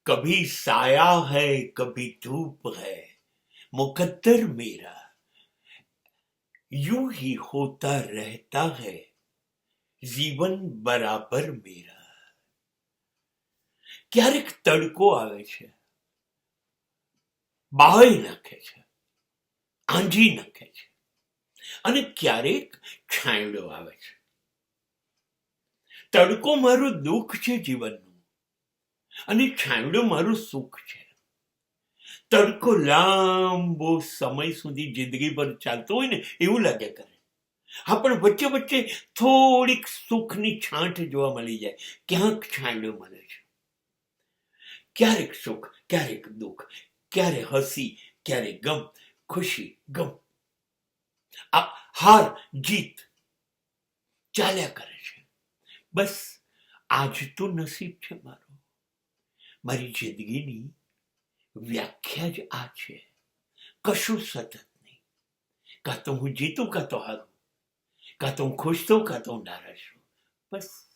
कभी साया है कभी धूप है मुकद्दर मेरा यूं ही होता रहता है જીવન બરાબર મેરા. ક્યારેક તડકો આવે છે, બાળી નાખે છે, આંજી નાખે છે, અને ક્યારેક છાંયડો આવે છે. તડકો મારું દુઃખ છે જીવનનું, અને છાંયડો મારું સુખ છે. તડકો લાંબો સમય સુધી જિંદગી પર ચાલતો હોય ને એવું લાગે કરે. હા, પણ વચ્ચે વચ્ચે થોડીક સુખની છાંટ જોવા મળી જાય, ક્યાંક છાંયડો મળે છે. ક્યારેક સુખ, ક્યારેક દુઃખ, ક્યારે હસી, ક્યારે ગમ, ખુશી ગમ, આ હાર જીત ચાલ્યા કરે છે. બસ આજ તો નસીબ છે મારું. મારી જિંદગીની વ્યાખ્યા જ આ છે. કશું સતત નહીં. કાં તો હું જીતું, કાં તો હારું, કાં તો હું ખુશ થઉં, કાં તો હું નારાજ છું. બસ